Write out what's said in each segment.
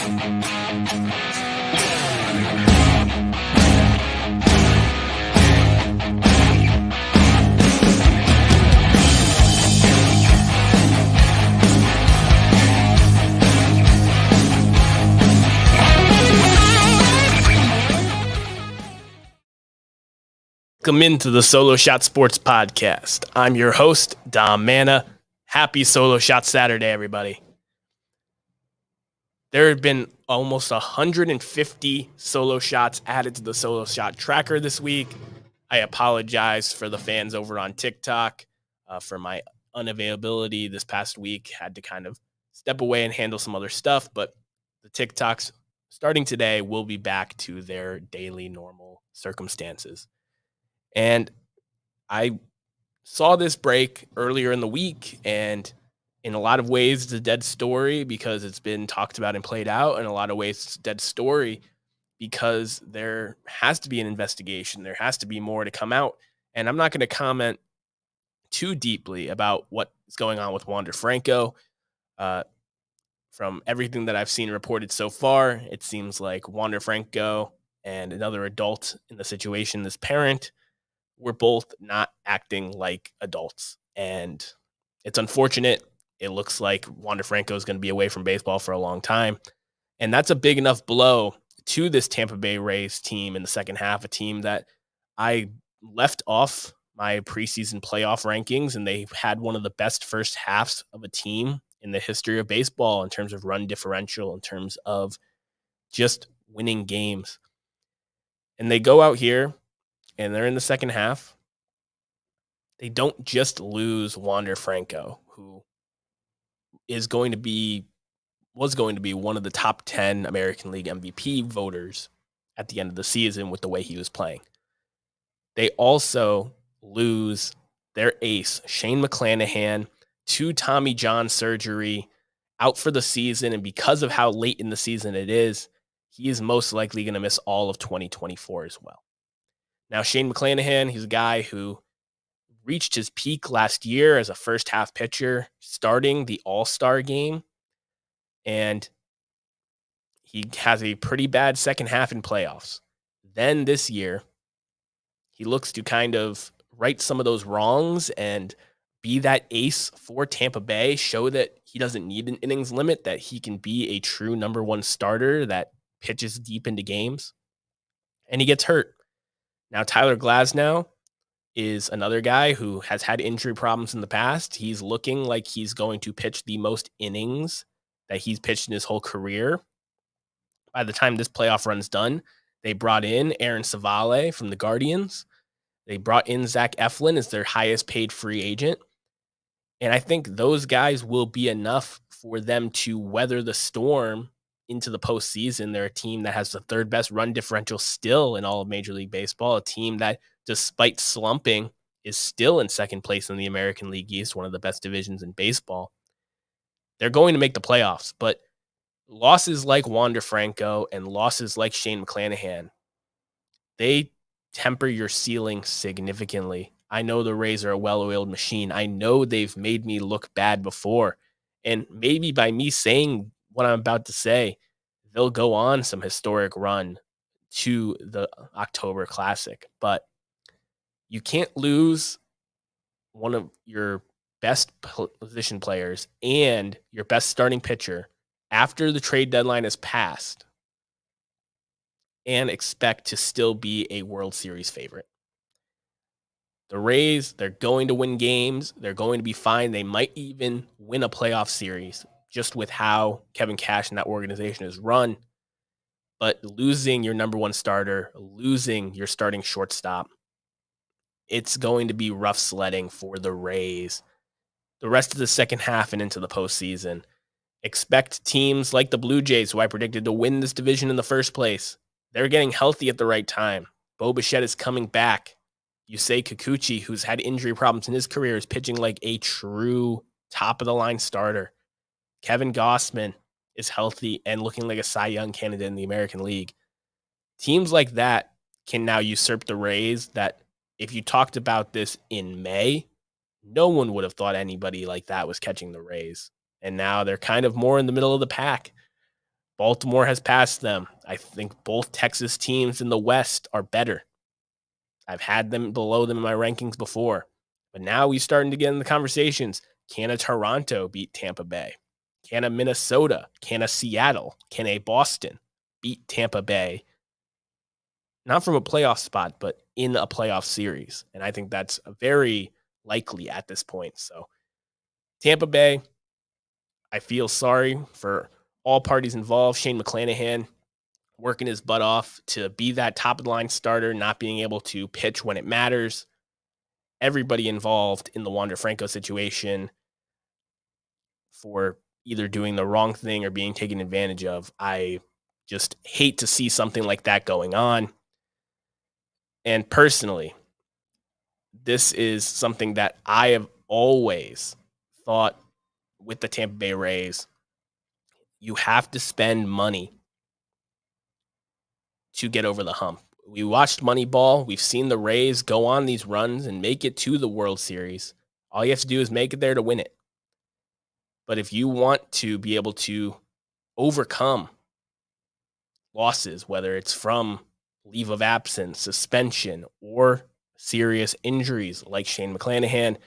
Welcome into the Solo Shot Sports Podcast. I'm your host, Dom Manna. Happy Solo Shot Saturday, everybody. There have been almost 150 solo shots added to the Solo Shot tracker this week. I apologize for the fans over on TikTok for my unavailability this past week. Had to kind of step away and handle some other stuff, but the TikToks starting today will be back to their daily normal circumstances. And I saw this break earlier in the week, and in a lot of ways, it's a dead story because it's been talked about and played out. In a lot of ways, it's a dead story because there has to be an investigation. There has to be more to come out. And I'm not going to comment too deeply about what's going on with Wander Franco. From everything that I've seen reported so far, it seems like Wander Franco and another adult in the situation, this parent, we're both not acting like adults. And it's unfortunate. It looks like Wander Franco is going to be away from baseball for a long time. And that's a big enough blow to this Tampa Bay Rays team in the second half, a team that I left off my preseason playoff rankings, and they had one of the best first halves of a team in the history of baseball in terms of run differential, in terms of just winning games. And they go out here and they're in the second half. They don't just lose Wander Franco, who was going to be one of the top 10 American League MVP voters at the end of the season with the way he was playing. They also lose their ace, Shane McClanahan, to Tommy John surgery, out for the season. And because of how late in the season it is, he is most likely going to miss all of 2024 as well. Now, Shane McClanahan, he's a guy who reached his peak last year as a first half pitcher, starting the All-Star game. And he has a pretty bad second half in playoffs. Then this year, he looks to kind of right some of those wrongs and be that ace for Tampa Bay, show that he doesn't need an innings limit, that he can be a true number one starter that pitches deep into games. And he gets hurt. Now, Tyler Glasnow is another guy who has had injury problems in the past. He's looking like he's going to pitch the most innings that he's pitched in his whole career. By the time this playoff run's done, they brought in Aaron Savale from the Guardians. They brought in Zach Eflin as their highest paid free agent. And I think those guys will be enough for them to weather the storm into the postseason. They're a team that has the third best run differential still in all of Major League Baseball, a team that, despite slumping, is still in second place in the American League East, one of the best divisions in baseball. They're going to make the playoffs, but losses like Wander Franco and losses like Shane McClanahan, they temper your ceiling significantly. I know the Rays are a well-oiled machine. I know they've made me look bad before. And maybe by me saying what I'm about to say, they'll go on some historic run to the October Classic. But you can't lose one of your best position players and your best starting pitcher after the trade deadline is passed and expect to still be a World Series favorite. The Rays, they're going to win games. They're going to be fine. They might even win a playoff series just with how Kevin Cash and that organization is run. But losing your number one starter, losing your starting shortstop, it's going to be rough sledding for the Rays the rest of the second half and into the postseason. Expect teams like the Blue Jays, who I predicted to win this division in the first place. They're getting healthy at the right time. Bo Bichette is coming back. Yusei Kikuchi, who's had injury problems in his career, is pitching like a true top-of-the-line starter. Kevin Gossman is healthy and looking like a Cy Young candidate in the American League. Teams like that can now usurp the Rays that, if you talked about this in May, no one would have thought anybody like that was catching the Rays. And now they're kind of more in the middle of the pack. Baltimore has passed them. I think both Texas teams in the West are better. I've had them below them in my rankings before. But now we're starting to get in the conversations. Can a Toronto beat Tampa Bay? Can a Minnesota? Can a Seattle? Can a Boston beat Tampa Bay? Not from a playoff spot, but in a playoff series. And I think that's very likely at this point. So Tampa Bay, I feel sorry for all parties involved. Shane McClanahan working his butt off to be that top of the line starter, not being able to pitch when it matters. Everybody involved in the Wander Franco situation for either doing the wrong thing or being taken advantage of. I just hate to see something like that going on. And personally, this is something that I have always thought with the Tampa Bay Rays. You have to spend money to get over the hump. We watched Moneyball. We've seen the Rays go on these runs and make it to the World Series. All you have to do is make it there to win it. But if you want to be able to overcome losses, whether it's from leave of absence, suspension, or serious injuries like Shane McClanahan,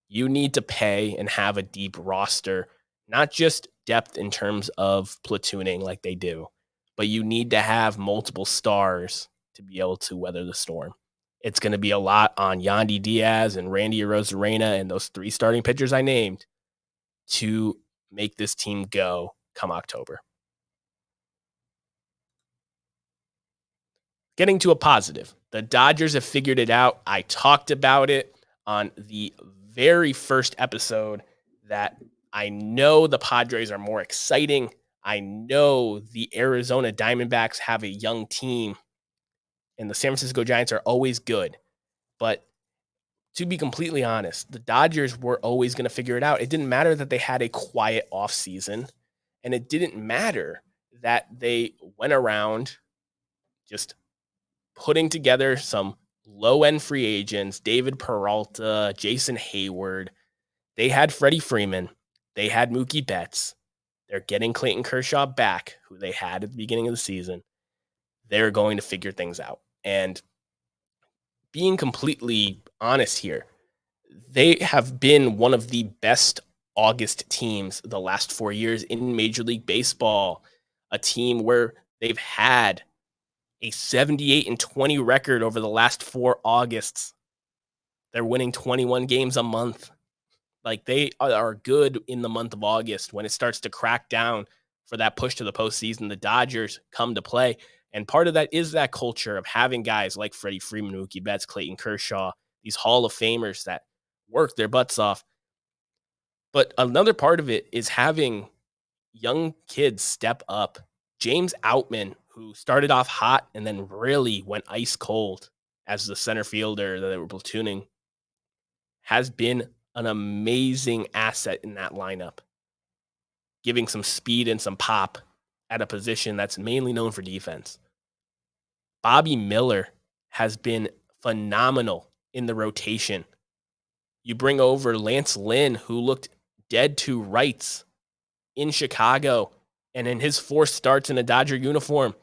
you need to pay and have a deep roster, not just depth in terms of platooning like they do, but you need to have multiple stars to be able to weather the storm. It's going to be a lot on Yandy Diaz and Randy Arozarena and those three starting pitchers I named to make this team go come October. Getting to a positive, the Dodgers have figured it out. I talked about it on the very first episode that I know the Padres are more exciting. I know the Arizona Diamondbacks have a young team, and the San Francisco Giants are always good. But to be completely honest, the Dodgers were always going to figure it out. It didn't matter that they had a quiet offseason, and it didn't matter that they went around just putting together some low-end free agents, David Peralta, Jason Hayward. They had Freddie Freeman. They had Mookie Betts. They're getting Clayton Kershaw back, who they had at the beginning of the season. They're going to figure things out. And being completely honest here, they have been one of the best August teams the last 4 years in Major League Baseball, a team where they've had a 78-20 record over the last 4 Augusts. They're winning 21 games a month. Like, they are good in the month of August. When it starts to crack down for that push to the postseason, the Dodgers come to play. And part of that is that culture of having guys like Freddie Freeman, Mookie Betts, Clayton Kershaw, these Hall of Famers that work their butts off. But another part of it is having young kids step up. James Outman, who started off hot and then really went ice cold as the center fielder that they were platooning, has been an amazing asset in that lineup, giving some speed and some pop at a position that's mainly known for defense. Bobby Miller has been phenomenal in the rotation. You bring over Lance Lynn, who looked dead to rights in Chicago, and in his 4 starts in a Dodger uniform,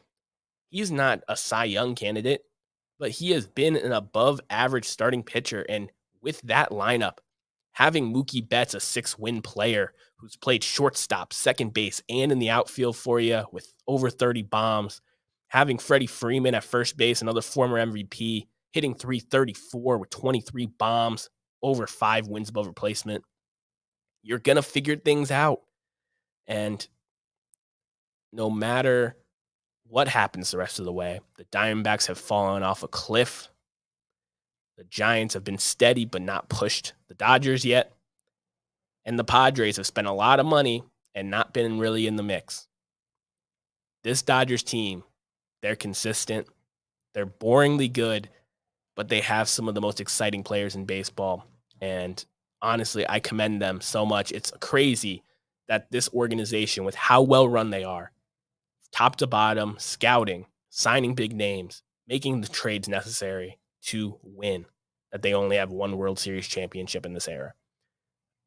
he's not a Cy Young candidate, but he has been an above average starting pitcher. And with that lineup, having Mookie Betts, a 6-win player who's played shortstop, second base, and in the outfield for you with over 30 bombs, having Freddie Freeman at first base, another former MVP, hitting .334 with 23 bombs, over 5 wins above replacement. You're going to figure things out. And no matter what happens the rest of the way, the Diamondbacks have fallen off a cliff. The Giants have been steady but not pushed the Dodgers yet. And the Padres have spent a lot of money and not been really in the mix. This Dodgers team, they're consistent. They're boringly good, but they have some of the most exciting players in baseball. And honestly, I commend them so much. It's crazy that this organization, with how well run they are, top to bottom, scouting, signing big names, making the trades necessary to win, that they only have one World Series championship in this era.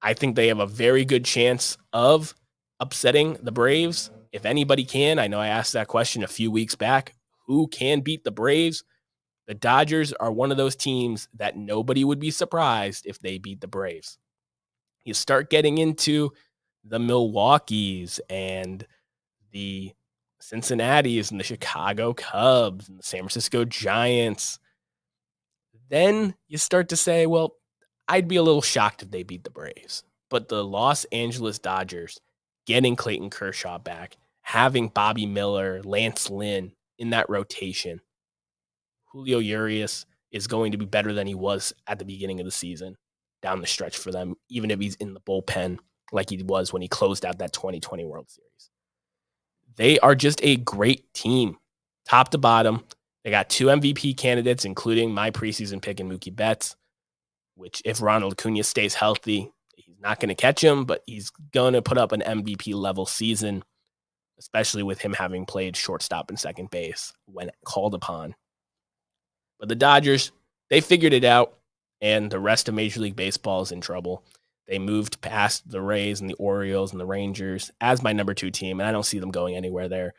I think they have a very good chance of upsetting the Braves if anybody can, I know I asked that question a few weeks back, who can beat the Braves? The Dodgers are one of those teams that nobody would be surprised if they beat the Braves. You start getting into the Milwaukees and the Cincinnati's and the Chicago Cubs and the San Francisco Giants. Then you start to say, well, I'd be a little shocked if they beat the Braves. But the Los Angeles Dodgers getting Clayton Kershaw back, having Bobby Miller, Lance Lynn in that rotation, Julio Urias is going to be better than he was at the beginning of the season down the stretch for them, even if he's in the bullpen like he was when he closed out that 2020 World Series. They are just a great team, top to bottom. They got 2 MVP candidates, including my preseason pick in Mookie Betts, which if Ronald Acuna stays healthy, he's not going to catch him, but he's going to put up an MVP level season, especially with him having played shortstop and second base when called upon. But the Dodgers, they figured it out, and the rest of Major League Baseball is in trouble. They moved past the Rays and the Orioles and the Rangers as my number 2 team, and I don't see them going anywhere there.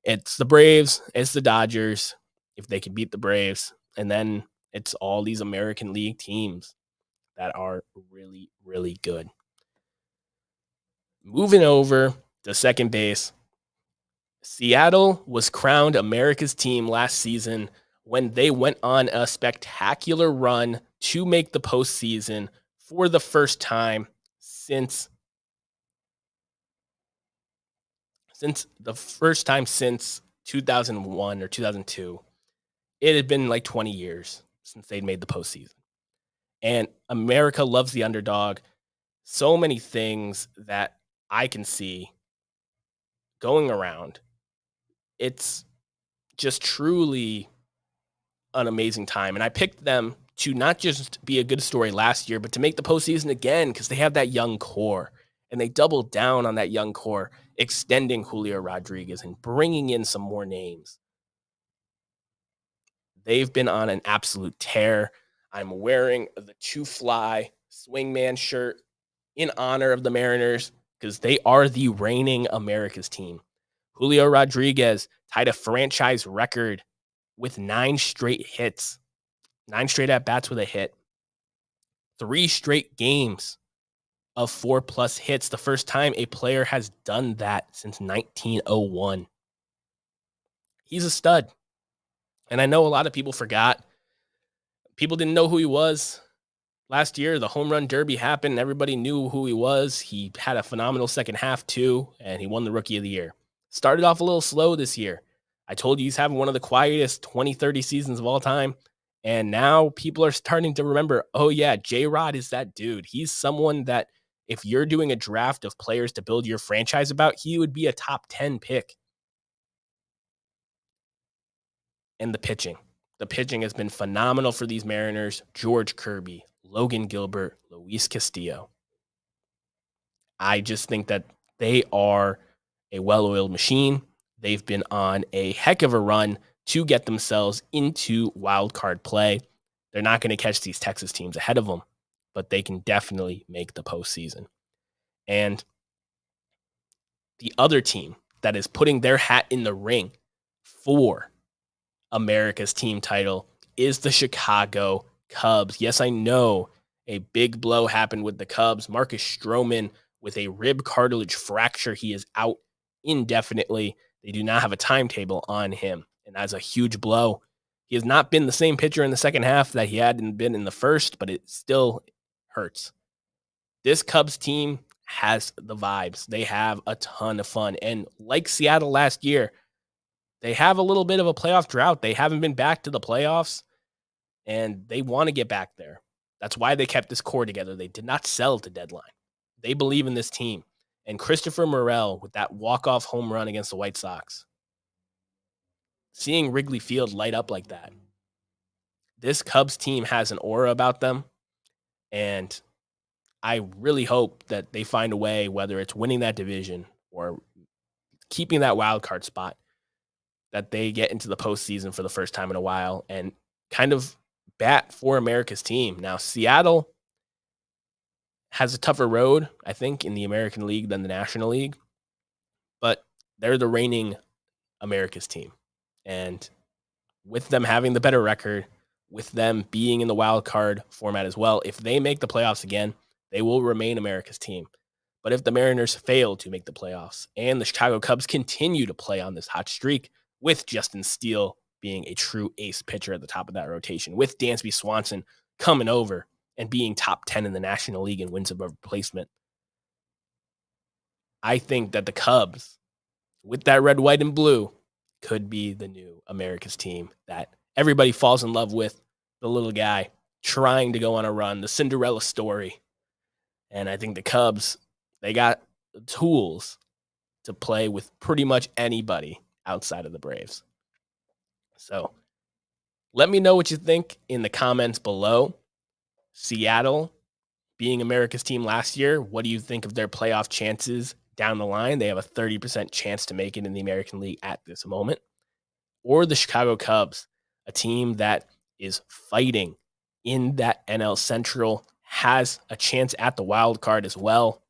It's the Braves, it's the Dodgers, if they can beat the Braves, and then it's all these American League teams that are really, really good. Moving over to second base, Seattle was crowned America's team last season when they went on a spectacular run to make the postseason for the first time since 2001 or 2002. It had been like 20 years since they'd made the postseason. And America loves the underdog. So many things that I can see going around. It's just truly an amazing time. And I picked them to not just be a good story last year, but to make the postseason again because they have that young core. And they doubled down on that young core, extending Julio Rodriguez and bringing in some more names. They've been on an absolute tear. I'm wearing the Two Fly Swingman shirt in honor of the Mariners because they are the reigning America's team. Julio Rodriguez tied a franchise record with 9 straight hits, 9 straight at-bats with a hit, 3 straight games of 4+ hits. The first time a player has done that since 1901. He's a stud. And I know a lot of people forgot. People didn't know who he was. Last year, the home run derby happened. Everybody knew who he was. He had a phenomenal second half, too, and he won the Rookie of the Year. Started off a little slow this year. I told you he's having one of the quietest 20-30 seasons of all time. And now people are starting to remember, oh, yeah, J-Rod is that dude. He's someone that if you're doing a draft of players to build your franchise about, he would be a top 10 pick. And the pitching. The pitching has been phenomenal for these Mariners. George Kirby, Logan Gilbert, Luis Castillo. I just think that they are a well-oiled machine. They've been on a heck of a run to get themselves into wild card play. They're not going to catch these Texas teams ahead of them, but they can definitely make the postseason. And the other team that is putting their hat in the ring for America's team title is the Chicago Cubs. Yes, I know a big blow happened with the Cubs. Marcus Stroman with a rib cartilage fracture. He is out indefinitely. They do not have a timetable on him, and that's a huge blow. He has not been the same pitcher in the second half that he had been in the first, but it still hurts. This Cubs team has the vibes. They have a ton of fun, and like Seattle last year, they have a little bit of a playoff drought. They haven't been back to the playoffs, and they want to get back there. That's why they kept this core together. They did not sell to deadline. They believe in this team. And Christopher Morel with that walk-off home run against the White Sox. Seeing Wrigley Field light up like that. This Cubs team has an aura about them, and I really hope that they find a way, whether it's winning that division or keeping that wild card spot, that they get into the postseason for the first time in a while and kind of bat for America's team. Now, Seattle has a tougher road, I think, in the American League than the National League. But they're the reigning America's team. And with them having the better record, with them being in the wild card format as well, if they make the playoffs again, they will remain America's team. But if the Mariners fail to make the playoffs and the Chicago Cubs continue to play on this hot streak, with Justin Steele being a true ace pitcher at the top of that rotation, with Dansby Swanson coming over and being top 10 in the National League in wins above replacement, I think that the Cubs, with that red, white, and blue, could be the new America's team that everybody falls in love with. The little guy trying to go on a run, the Cinderella story. And I think the Cubs, they got the tools to play with pretty much anybody outside of the Braves. So let me know what you think in the comments below. Seattle being America's team last year, what do you think of their playoff chances down the line? They have a 30% chance to make it in the American League at this moment. Or the Chicago Cubs, a team that is fighting in that NL Central, has a chance at the wild card as well.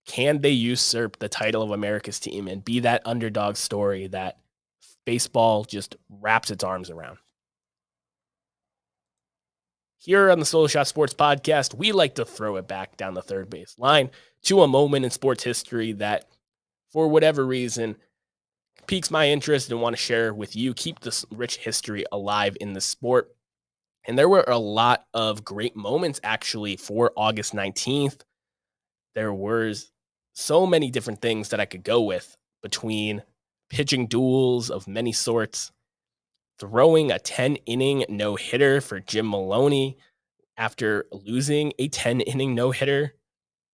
Can they usurp the title of America's team and be that underdog story that baseball just wraps its arms around? Here on the Solo Shot Sports Podcast, we like to throw it back down the third base line to a moment in sports history that, for whatever reason, piques my interest and want to share with you, keep this rich history alive in the sport. And there were a lot of great moments actually for August 19th. There was so many different things that I could go with, between pitching duels of many sorts, throwing a 10-inning no-hitter for Jim Maloney after losing a 10-inning no-hitter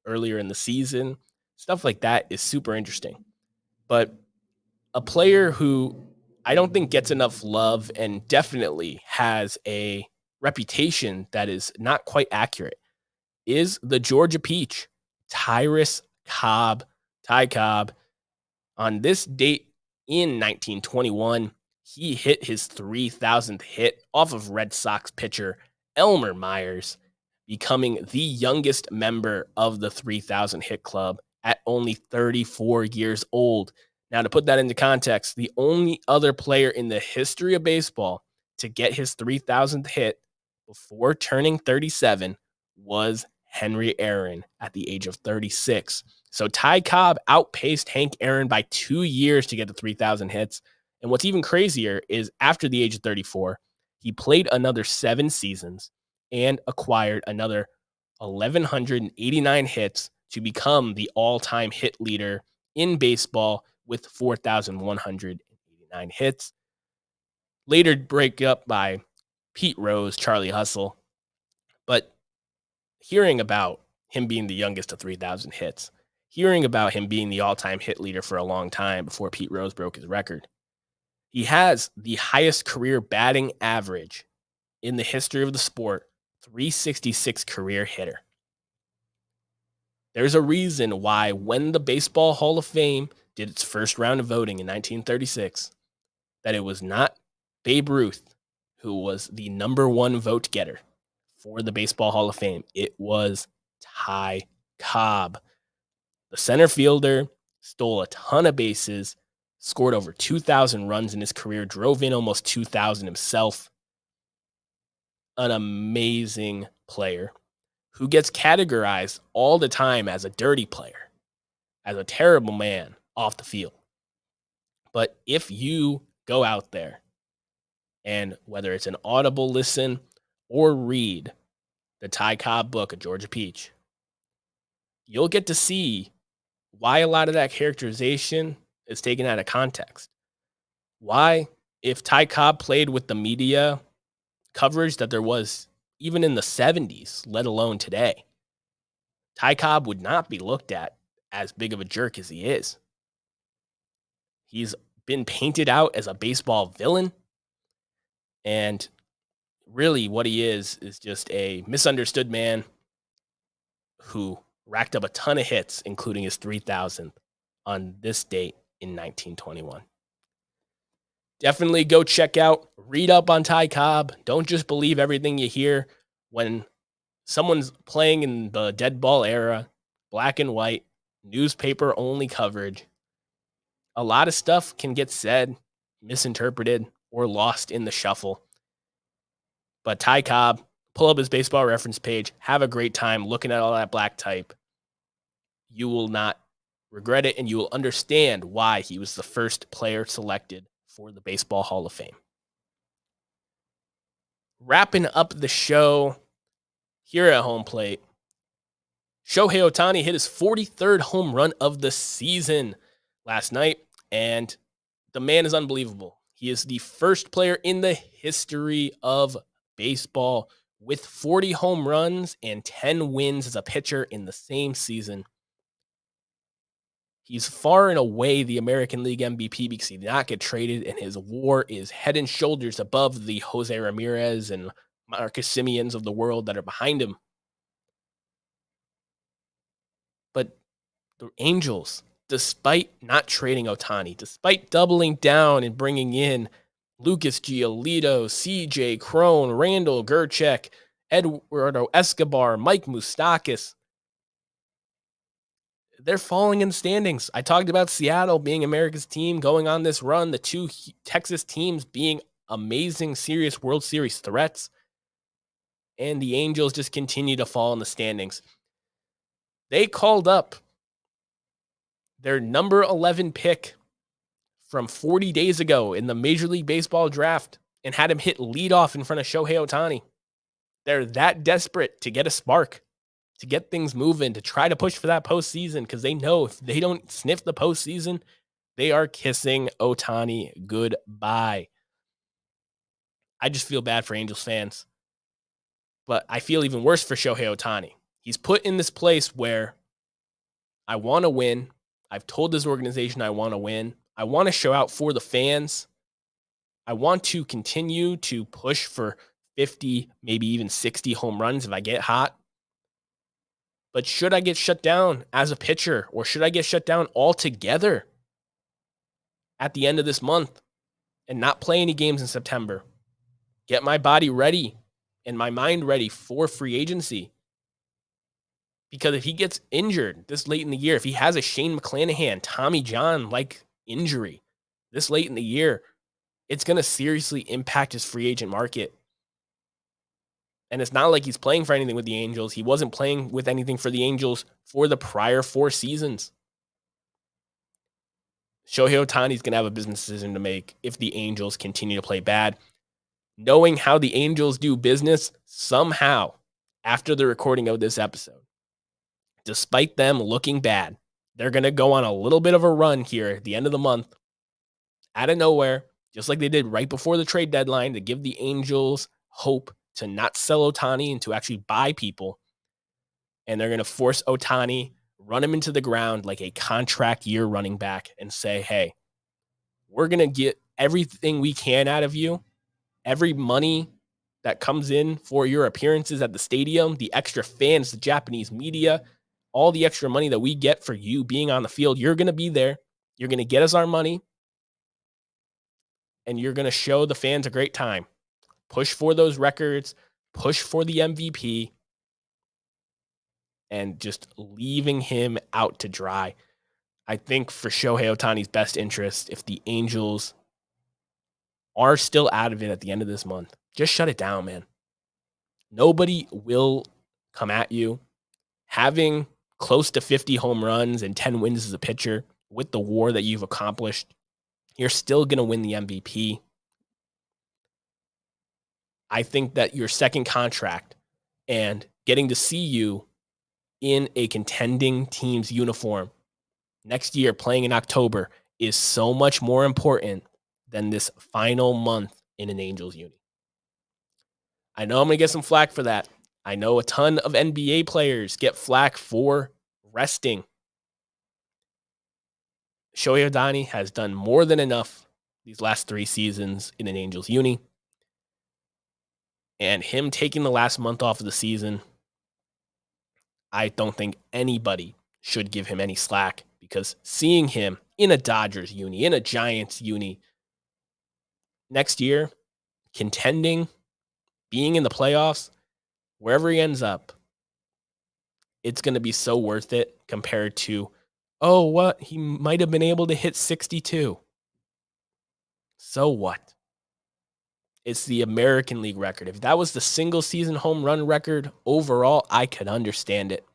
earlier in the season. Stuff like that is super interesting. But a player who I don't think gets enough love and definitely has a reputation that is not quite accurate is the Georgia Peach, Tyrus Cobb. Ty Cobb, on this date in 1921, he hit his 3,000th hit off of Red Sox pitcher Elmer Myers, becoming the youngest member of the 3,000 hit club at only 34 years old. Now, to put that into context, the only other player in the history of baseball to get his 3,000th hit before turning 37 was Henry Aaron at the age of 36. So Ty Cobb outpaced Hank Aaron by 2 years to get to 3,000 hits. And what's even crazier is after the age of 34, he played another 7 seasons and acquired another 1,189 hits to become the all-time hit leader in baseball with 4,189 hits. Later break up by Pete Rose, Charlie Hustle. But hearing about him being the youngest of 3,000 hits, hearing about him being the all-time hit leader for a long time before Pete Rose broke his record, he has the highest career batting average in the history of the sport, 366 career hitter. There's a reason why when the Baseball Hall of Fame did its first round of voting in 1936, that it was not Babe Ruth who was the number one vote getter for the Baseball Hall of Fame. It was Ty Cobb. The center fielder stole a ton of bases, scored over 2,000 runs in his career, drove in almost 2,000 himself. An amazing player who gets categorized all the time as a dirty player, as a terrible man off the field. But if you go out there and whether it's an audible listen or read the Ty Cobb book, A Georgia Peach, you'll get to see why a lot of that characterization is taken out of context. Why, if Ty Cobb played with the media coverage that there was even in the 70s, let alone today, Ty Cobb would not be looked at as big of a jerk as he is. He's been painted out as a baseball villain, and really what he is just a misunderstood man who racked up a ton of hits, including his 3,000th on this date in 1921. Definitely go check out, read up on Ty Cobb. Don't just believe everything you hear when someone's playing in the dead ball era, black and white, newspaper only coverage. A lot of stuff can get said, misinterpreted, or lost in the shuffle. But Ty Cobb, pull up his baseball reference page, have a great time looking at all that black type. You will not regret it, and you will understand why he was the first player selected for the Baseball Hall of Fame. Wrapping up the show here at home plate, Shohei Ohtani hit his 43rd home run of the season last night, and the man is unbelievable. He is the first player in the history of baseball with 40 home runs and 10 wins as a pitcher in the same season. He's far and away the American League MVP because he did not get traded, and his WAR is head and shoulders above the Jose Ramirez and Marcus Simeons of the world that are behind him. But the Angels, despite not trading Ohtani, despite doubling down and bringing in Lucas Giolito, CJ Cron, Randall Gerchek, Eduardo Escobar, Mike Moustakas, they're falling in the standings. I talked about Seattle being America's team going on this run, the two Texas teams being amazing, serious World Series threats, and the Angels just continue to fall in the standings. They called up their number 11 pick from 40 days ago in the Major League Baseball draft and had him hit leadoff in front of Shohei Ohtani. They're that desperate to get a spark, to get things moving, to try to push for that postseason because they know if they don't sniff the postseason, they are kissing Ohtani goodbye. I just feel bad for Angels fans, but I feel even worse for Shohei Ohtani. He's put in this place where I want to win. I've told this organization I want to win. I want to show out for the fans. I want to continue to push for 50, maybe even 60 home runs if I get hot. But should I get shut down as a pitcher, or should I get shut down altogether at the end of this month and not play any games in September? Get my body ready and my mind ready for free agency. Because if he gets injured this late in the year, if he has a Shane McClanahan, Tommy John like injury this late in the year, it's going to seriously impact his free agent market. And it's not like he's playing for anything with the Angels. He wasn't playing with anything for the Angels for the prior 4 seasons. Shohei Ohtani's going to have a business decision to make if the Angels continue to play bad. Knowing how the Angels do business, somehow, after the recording of this episode, despite them looking bad, they're going to go on a little bit of a run here at the end of the month, out of nowhere, just like they did right before the trade deadline to give the Angels hope to not sell Ohtani and to actually buy people. And they're going to force Ohtani, run him into the ground like a contract year running back and say, hey, we're going to get everything we can out of you. Every money that comes in for your appearances at the stadium, the extra fans, the Japanese media, all the extra money that we get for you being on the field, you're going to be there. You're going to get us our money. And you're going to show the fans a great time. Push for those records, push for the MVP, and just leaving him out to dry. I think for Shohei Ohtani's best interest, if the Angels are still out of it at the end of this month, just shut it down, man. Nobody will come at you. Having close to 50 home runs and 10 wins as a pitcher with the WAR that you've accomplished, you're still going to win the MVP. I think that your second contract and getting to see you in a contending team's uniform next year playing in October is so much more important than this final month in an Angels uni. I know I'm going to get some flack for that. I know a ton of NBA players get flack for resting. Shohei Ohtani has done more than enough these last 3 seasons in an Angels uni. And him taking the last month off of the season, I don't think anybody should give him any slack, because seeing him in a Dodgers uni, in a Giants uni next year, contending, being in the playoffs, wherever he ends up, it's going to be so worth it compared to Oh, what? He might have been able to hit 62. So what? It's the American League record. If that was the single season home run record overall, I could understand it.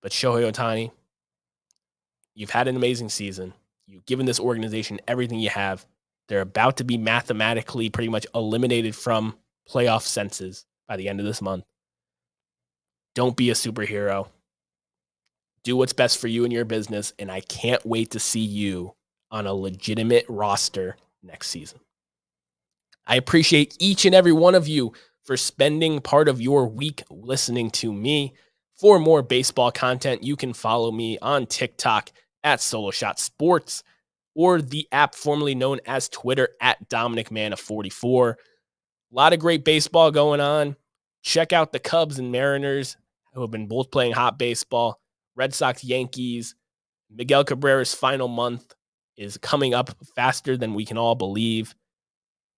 But Shohei Ohtani, you've had an amazing season. You've given this organization everything you have. They're about to be mathematically pretty much eliminated from playoff senses by the end of this month. Don't be a superhero. Do what's best for you and your business. And I can't wait to see you on a legitimate roster next season. I appreciate each and every one of you for spending part of your week listening to me. For more baseball content, you can follow me on TikTok at Solo Shot Sports or the app formerly known as Twitter at DominicMana44. A lot of great baseball going on. Check out the Cubs and Mariners, who have been both playing hot baseball. Red Sox, Yankees. Miguel Cabrera's final month is coming up faster than we can all believe.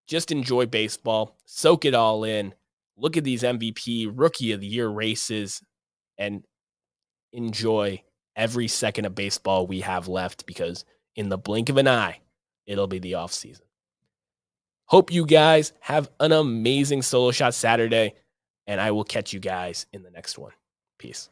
Just enjoy baseball, soak it all in, look at these MVP, Rookie of the Year races, and enjoy every second of baseball we have left, because in the blink of an eye, it'll be the offseason. Hope you guys have an amazing Solo Shot Saturday, and I will catch you guys in the next one. Peace.